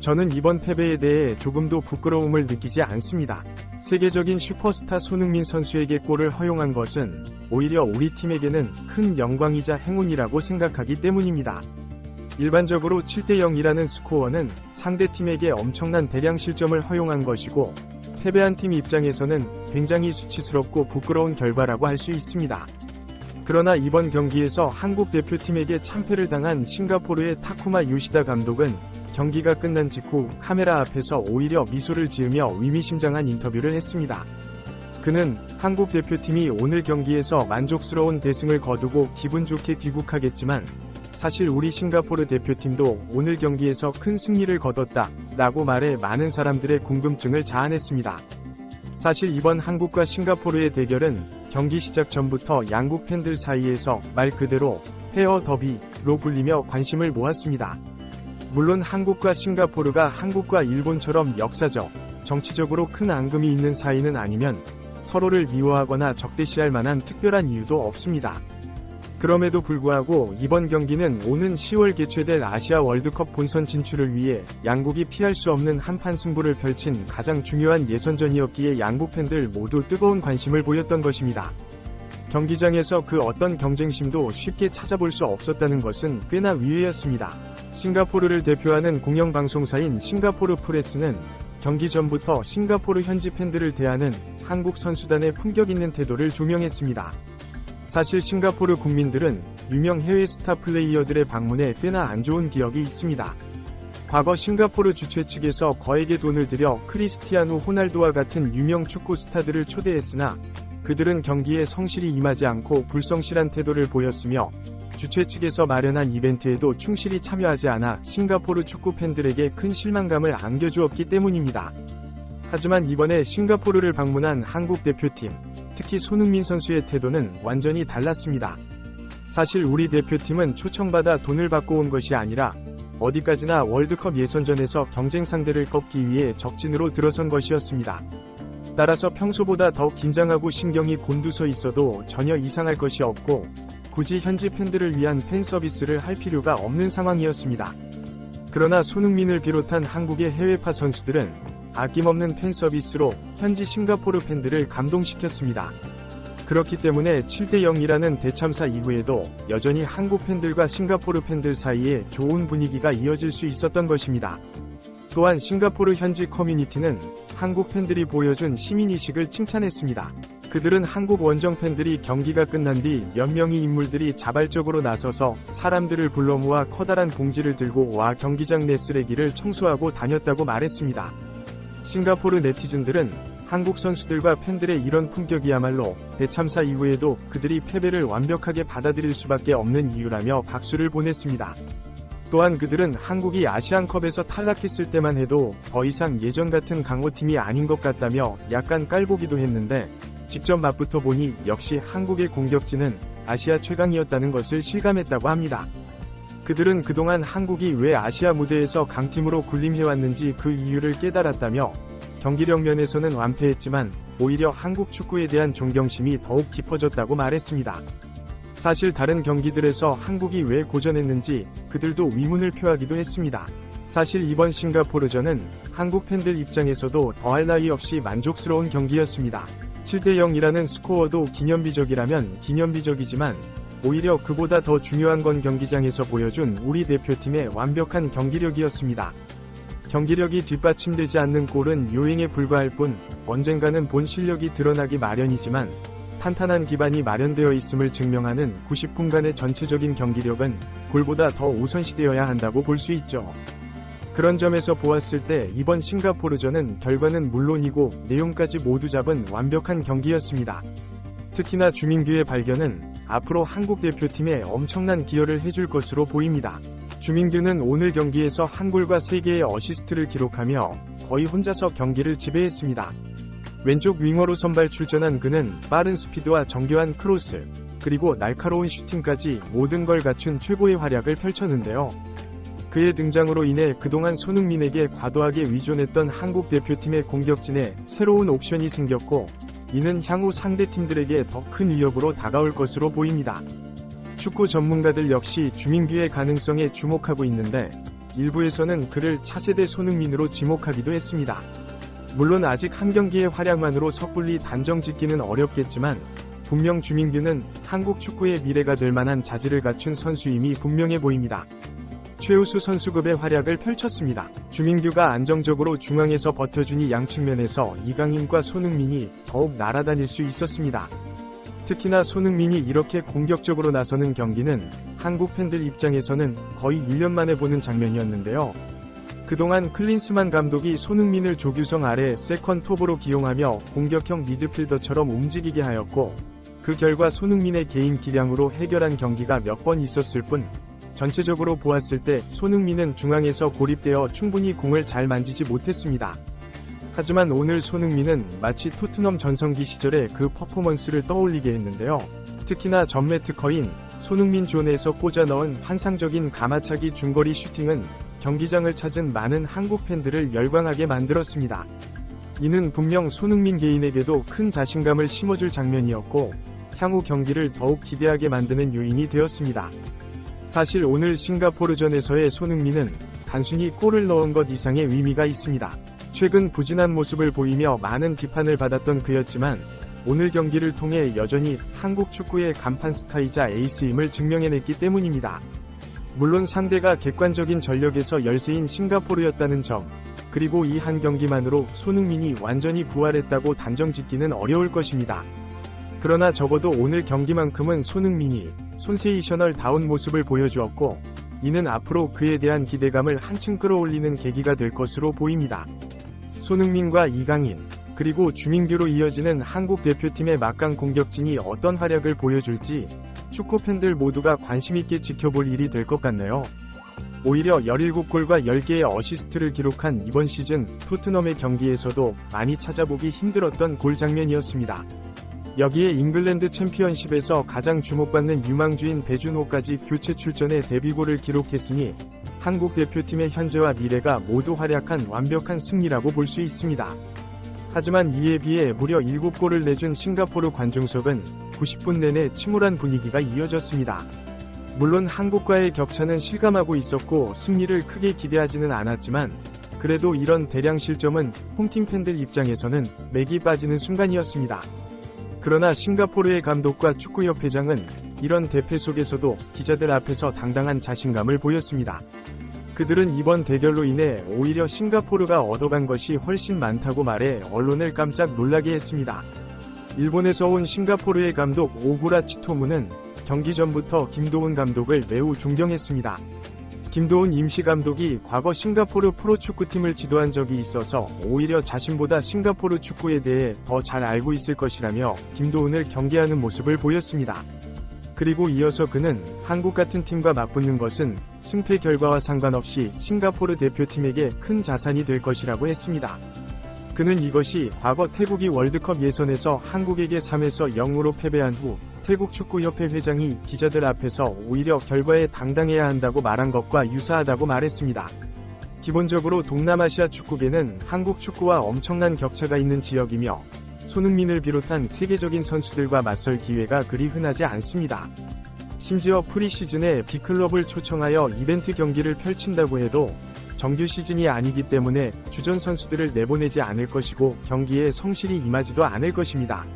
저는 이번 패배에 대해 조금도 부끄러움을 느끼지 않습니다. 세계적인 슈퍼스타 손흥민 선수에게 골을 허용한 것은 오히려 우리 팀에게는 큰 영광이자 행운이라고 생각하기 때문입니다. 일반적으로 7대0이라는 스코어는 상대팀에게 엄청난 대량 실점을 허용한 것이고, 패배한 팀 입장에서는 굉장히 수치스럽고 부끄러운 결과라고 할 수 있습니다. 그러나 이번 경기에서 한국 대표팀에게 참패를 당한 싱가포르의 타쿠마 요시다 감독은 경기가 끝난 직후 카메라 앞에서 오히려 미소를 지으며 의미심장한 인터뷰를 했습니다. 그는 한국 대표팀이 오늘 경기에서 만족스러운 대승을 거두고 기분 좋게 귀국하겠지만, 사실 우리 싱가포르 대표팀도 오늘 경기에서 큰 승리를 거뒀다 라고 말해 많은 사람들의 궁금증을 자아냈습니다. 사실 이번 한국과 싱가포르의 대결은 경기 시작 전부터 양국 팬들 사이에서 말 그대로 페어 더비로 불리며 관심을 모았습니다. 물론 한국과 싱가포르가 한국과 일본처럼 역사적, 정치적으로 큰 앙금이 있는 사이는 아니면 서로를 미워하거나 적대시할 만한 특별한 이유도 없습니다. 그럼에도 불구하고 이번 경기는 오는 10월 개최될 아시아 월드컵 본선 진출을 위해 양국이 피할 수 없는 한판 승부를 펼친 가장 중요한 예선전이었기에 양국 팬들 모두 뜨거운 관심을 보였던 것입니다. 경기장에서 그 어떤 경쟁심도 쉽게 찾아볼 수 없었다는 것은 꽤나 의외였습니다. 싱가포르를 대표하는 공영방송사인 싱가포르 프레스는 경기 전부터 싱가포르 현지 팬들을 대하는 한국 선수단의 품격 있는 태도를 조명했습니다. 사실 싱가포르 국민들은 유명 해외 스타 플레이어들의 방문에 꽤나 안 좋은 기억이 있습니다. 과거 싱가포르 주최 측에서 거액의 돈을 들여 크리스티아누 호날두와 같은 유명 축구 스타들을 초대했으나 그들은 경기에 성실히 임하지 않고 불성실한 태도를 보였으며, 주최 측에서 마련한 이벤트에도 충실히 참여하지 않아 싱가포르 축구 팬들에게 큰 실망감을 안겨주었기 때문입니다. 하지만 이번에 싱가포르를 방문한 한국 대표팀, 특히 손흥민 선수의 태도는 완전히 달랐습니다. 사실 우리 대표팀은 초청받아 돈을 받고 온 것이 아니라 어디까지나 월드컵 예선전에서 경쟁 상대를 꺾기 위해 적진으로 들어선 것이었습니다. 따라서 평소보다 더 긴장하고 신경이 곤두서 있어도 전혀 이상할 것이 없고, 굳이 현지 팬들을 위한 팬 서비스를 할 필요가 없는 상황이었습니다. 그러나 손흥민을 비롯한 한국의 해외파 선수들은 아낌없는 팬 서비스로 현지 싱가포르 팬들을 감동시켰습니다. 그렇기 때문에 7대0이라는 대참사 이후에도 여전히 한국 팬들과 싱가포르 팬들 사이에 좋은 분위기가 이어질 수 있었던 것입니다. 또한 싱가포르 현지 커뮤니티는 한국 팬들이 보여준 시민의식을 칭찬했습니다. 그들은 한국 원정 팬들이 경기가 끝난 뒤 몇 명의 인물들이 자발적으로 나서서 사람들을 불러 모아 커다란 봉지를 들고 와 경기장 내 쓰레기를 청소하고 다녔다고 말했습니다. 싱가포르 네티즌들은 한국 선수들과 팬들의 이런 품격이야말로 대참사 이후에도 그들이 패배를 완벽하게 받아들일 수밖에 없는 이유라며 박수를 보냈습니다. 또한 그들은 한국이 아시안컵에서 탈락했을 때만 해도 더 이상 예전 같은 강호팀이 아닌 것 같다며 약간 깔보기도 했는데, 직접 맞붙어 보니 역시 한국의 공격진은 아시아 최강이었다는 것을 실감했다고 합니다. 그들은 그동안 한국이 왜 아시아 무대에서 강팀으로 군림해왔는지 그 이유를 깨달았다며, 경기력 면에서는 완패했지만 오히려 한국 축구에 대한 존경심이 더욱 깊어졌다고 말했습니다. 사실 다른 경기들에서 한국이 왜 고전했는지 그들도 의문을 표하기도 했습니다. 사실 이번 싱가포르전은 한국 팬들 입장에서도 더할 나위 없이 만족스러운 경기였습니다. 7대0이라는 스코어도 기념비적이라면 기념비적이지만, 오히려 그보다 더 중요한 건 경기장에서 보여준 우리 대표팀의 완벽한 경기력이었습니다. 경기력이 뒷받침되지 않는 골은 요행에 불과할 뿐, 언젠가는 본 실력이 드러나기 마련이지만 탄탄한 기반이 마련되어 있음을 증명하는 90분간의 전체적인 경기력은 골보다 더 우선시되어야 한다고 볼 수 있죠. 그런 점에서 보았을 때 이번 싱가포르전은 결과는 물론이고 내용까지 모두 잡은 완벽한 경기였습니다. 특히나 주민규의 발견은 앞으로 한국 대표팀에 엄청난 기여를 해줄 것으로 보입니다. 주민규는 오늘 경기에서 한 골과 3개의 어시스트를 기록하며 거의 혼자서 경기를 지배했습니다. 왼쪽 윙어로 선발 출전한 그는 빠른 스피드와 정교한 크로스, 그리고 날카로운 슈팅까지 모든 걸 갖춘 최고의 활약을 펼쳤는데요. 그의 등장으로 인해 그동안 손흥민에게 과도하게 의존했던 한국 대표팀의 공격진에 새로운 옵션이 생겼고, 이는 향후 상대팀들에게 더 큰 위협으로 다가올 것으로 보입니다. 축구 전문가들 역시 주민규의 가능성에 주목하고 있는데, 일부에서는 그를 차세대 손흥민으로 지목하기도 했습니다. 물론 아직 한 경기의 활약만으로 섣불리 단정 짓기는 어렵겠지만 분명 주민규는 한국 축구의 미래가 될 만한 자질을 갖춘 선수임이 분명해 보입니다. 최우수 선수급의 활약을 펼쳤습니다. 주민규가 안정적으로 중앙에서 버텨주니 양측면에서 이강인과 손흥민이 더욱 날아다닐 수 있었습니다. 특히나 손흥민이 이렇게 공격적으로 나서는 경기는 한국 팬들 입장에서는 거의 1년 만에 보는 장면이었는데요. 그동안 클린스만 감독이 손흥민을 조규성 아래 세컨톱으로 기용하며 공격형 미드필더처럼 움직이게 하였고, 그 결과 손흥민의 개인 기량으로 해결한 경기가 몇 번 있었을 뿐, 전체적으로 보았을 때 손흥민은 중앙에서 고립되어 충분히 공을 잘 만지지 못했습니다. 하지만 오늘 손흥민은 마치 토트넘 전성기 시절의 그 퍼포먼스를 떠올리게 했는데요. 특히나 전매 특허인 손흥민 존에서 꽂아 넣은 환상적인 가마차기 중거리 슈팅은 경기장을 찾은 많은 한국 팬들을 열광하게 만들었습니다. 이는 분명 손흥민 개인에게도 큰 자신감을 심어줄 장면이었고, 향후 경기를 더욱 기대하게 만드는 요인이 되었습니다. 사실 오늘 싱가포르전에서의 손흥민은 단순히 골을 넣은 것 이상의 의미가 있습니다. 최근 부진한 모습을 보이며 많은 비판을 받았던 그였지만 오늘 경기를 통해 여전히 한국 축구의 간판 스타이자 에이스임을 증명해냈기 때문입니다. 물론 상대가 객관적인 전력에서 열세인 싱가포르였다는 점, 그리고 이 한 경기만으로 손흥민이 완전히 부활했다고 단정짓기는 어려울 것입니다. 그러나 적어도 오늘 경기만큼은 손흥민이 손세이셔널다운 모습을 보여주었고, 이는 앞으로 그에 대한 기대감을 한층 끌어올리는 계기가 될 것으로 보입니다. 손흥민과 이강인, 그리고 주민규로 이어지는 한국 대표팀의 막강 공격진이 어떤 활약을 보여줄지 축구 팬들 모두가 관심있게 지켜볼 일이 될 것 같네요. 오히려 17골과 10개의 어시스트를 기록한 이번 시즌 토트넘의 경기에서도 많이 찾아보기 힘들었던 골 장면이었습니다. 여기에 잉글랜드 챔피언십에서 가장 주목받는 유망주인 배준호까지 교체 출전해 데뷔골을 기록했으니 한국 대표팀의 현재와 미래가 모두 활약한 완벽한 승리라고 볼 수 있습니다. 하지만 이에 비해 무려 7골을 내준 싱가포르 관중석은 90분 내내 침울한 분위기가 이어졌습니다. 물론 한국과의 격차는 실감하고 있었고 승리를 크게 기대하지는 않았지만, 그래도 이런 대량 실점은 홈팀 팬들 입장에서는 맥이 빠지는 순간이었습니다. 그러나 싱가포르의 감독과 축구협회장은 이런 대패 속에서도 기자들 앞에서 당당한 자신감을 보였습니다. 그들은 이번 대결로 인해 오히려 싱가포르가 얻어간 것이 훨씬 많다고 말해 언론을 깜짝 놀라게 했습니다. 일본에서 온 싱가포르의 감독 오구라 치토무는 경기 전부터 김도훈 감독을 매우 존경했습니다. 김도훈 임시감독이 과거 싱가포르 프로축구팀을 지도한 적이 있어서 오히려 자신보다 싱가포르 축구에 대해 더 잘 알고 있을 것이라며 김도훈을 경계하는 모습을 보였습니다. 그리고 이어서 그는 한국 같은 팀과 맞붙는 것은 승패 결과와 상관없이 싱가포르 대표팀에게 큰 자산이 될 것이라고 했습니다. 그는 이것이 과거 태국이 월드컵 예선에서 한국에게 3에서 0으로 패배한 후 태국 축구협회 회장이 기자들 앞에서 오히려 결과에 당당해야 한다고 말한 것과 유사하다고 말했습니다. 기본적으로 동남아시아 축구계는 한국 축구와 엄청난 격차가 있는 지역이며 손흥민을 비롯한 세계적인 선수들과 맞설 기회가 그리 흔하지 않습니다. 심지어 프리시즌에 B클럽을 초청하여 이벤트 경기를 펼친다고 해도 정규 시즌이 아니기 때문에 주전 선수들을 내보내지 않을 것이고 경기에 성실히 임하지도 않을 것입니다.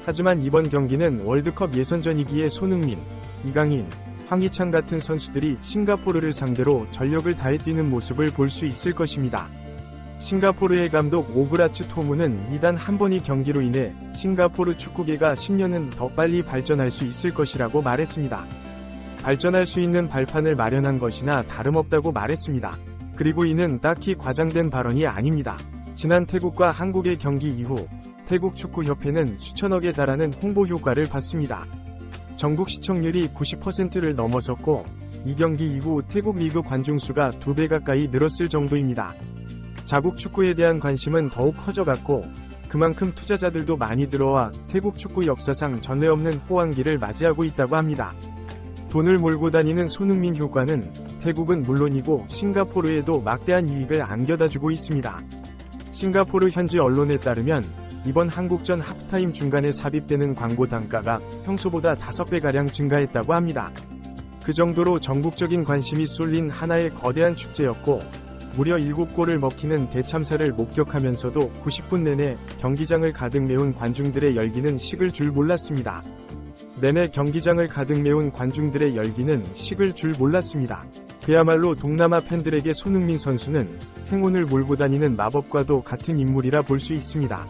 하지만 이번 경기는 월드컵 예선전이기에 손흥민, 이강인, 황희찬 같은 선수들이 싱가포르를 상대로 전력을 다해 뛰는 모습을 볼 수 있을 것입니다. 싱가포르의 감독 오그라츠 토무는 이단 한 번의 경기로 인해 싱가포르 축구계가 10년은 더 빨리 발전할 수 있을 것이라고 말했습니다. 발전할 수 있는 발판을 마련한 것이나 다름없다고 말했습니다. 그리고 이는 딱히 과장된 발언이 아닙니다. 지난 태국과 한국의 경기 이후 태국 축구협회는 수천억에 달하는 홍보 효과를 받습니다. 전국 시청률이 90%를 넘어섰고 이 경기 이후 태국 리그 관중수가 2배 가까이 늘었을 정도입니다. 자국 축구에 대한 관심은 더욱 커져갔고 그만큼 투자자들도 많이 들어와 태국 축구 역사상 전례 없는 호황기를 맞이하고 있다고 합니다. 돈을 몰고 다니는 손흥민 효과는 태국은 물론이고 싱가포르에도 막대한 이익을 안겨다주고 있습니다. 싱가포르 현지 언론에 따르면 이번 한국전 하프타임 중간에 삽입되는 광고 단가가 평소보다 5배가량 증가했다고 합니다. 그 정도로 전국적인 관심이 쏠린 하나의 거대한 축제였고, 무려 7골을 먹히는 대참사를 목격하면서도 90분 내내 경기장을 가득 메운 관중들의 열기는 식을 줄 몰랐습니다. 내내 경기장을 가득 메운 관중들의 열기는 식을 줄 몰랐습니다. 그야말로 동남아 팬들에게 손흥민 선수는 행운을 몰고 다니는 마법과도 같은 인물이라 볼 수 있습니다.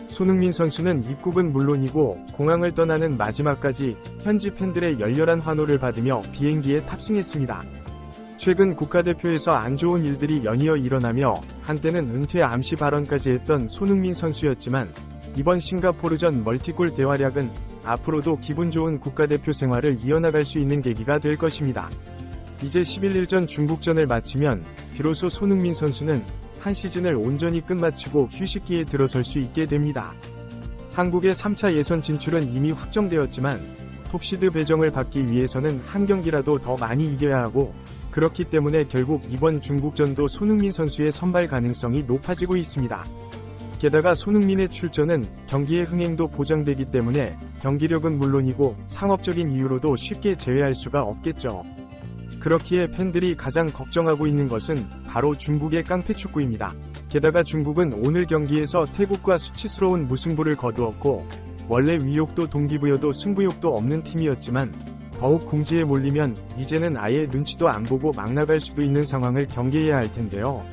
손흥민 선수는 입국은 물론이고 공항을 떠나는 마지막까지 현지 팬들의 열렬한 환호를 받으며 비행기에 탑승했습니다. 최근 국가대표에서 안 좋은 일들이 연이어 일어나며 한때는 은퇴 암시 발언까지 했던 손흥민 선수였지만, 이번 싱가포르전 멀티골 대활약은 앞으로도 기분 좋은 국가대표 생활을 이어나갈 수 있는 계기가 될 것입니다. 이제 11일전 중국전을 마치면 비로소 손흥민 선수는 한 시즌을 온전히 끝마치고 휴식기에 들어설 수 있게 됩니다. 한국의 3차 예선 진출은 이미 확정되었지만 톱시드 배정을 받기 위해서는 한 경기라도 더 많이 이겨야 하고, 그렇기 때문에 결국 이번 중국전도 손흥민 선수의 선발 가능성이 높아지고 있습니다. 게다가 손흥민의 출전은 경기의 흥행도 보장되기 때문에 경기력은 물론이고 상업적인 이유로도 쉽게 제외할 수가 없겠죠. 그렇기에 팬들이 가장 걱정하고 있는 것은 바로 중국의 깡패축구입니다. 게다가 중국은 오늘 경기에서 태국과 수치스러운 무승부를 거두었고, 원래 위욕도 동기부여도 승부욕도 없는 팀이었지만 더욱 궁지에 몰리면 이제는 아예 눈치도 안 보고 막 나갈 수도 있는 상황을 경계해야 할 텐데요.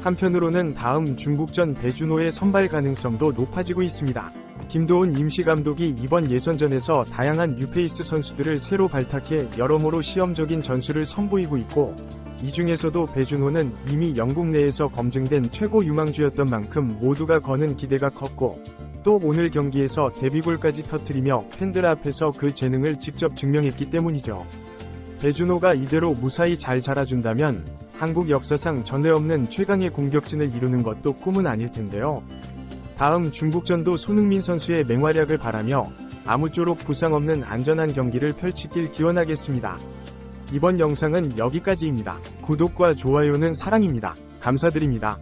한편으로는 다음 중국전 배준호의 선발 가능성도 높아지고 있습니다. 김도훈 임시감독이 이번 예선전에서 다양한 뉴페이스 선수들을 새로 발탁해 여러모로 시험적인 전술을 선보이고 있고, 이 중에서도 배준호는 이미 영국 내에서 검증된 최고 유망주였던 만큼 모두가 거는 기대가 컸고, 또 오늘 경기에서 데뷔골까지 터뜨리며 팬들 앞에서 그 재능을 직접 증명했기 때문이죠. 배준호가 이대로 무사히 잘 자라준다면 한국 역사상 전에 없는 최강의 공격진을 이루는 것도 꿈은 아닐 텐데요. 다음 중국전도 손흥민 선수의 맹활약을 바라며 아무쪼록 부상 없는 안전한 경기를 펼치길 기원하겠습니다. 이번 영상은 여기까지입니다. 구독과 좋아요는 사랑입니다. 감사드립니다.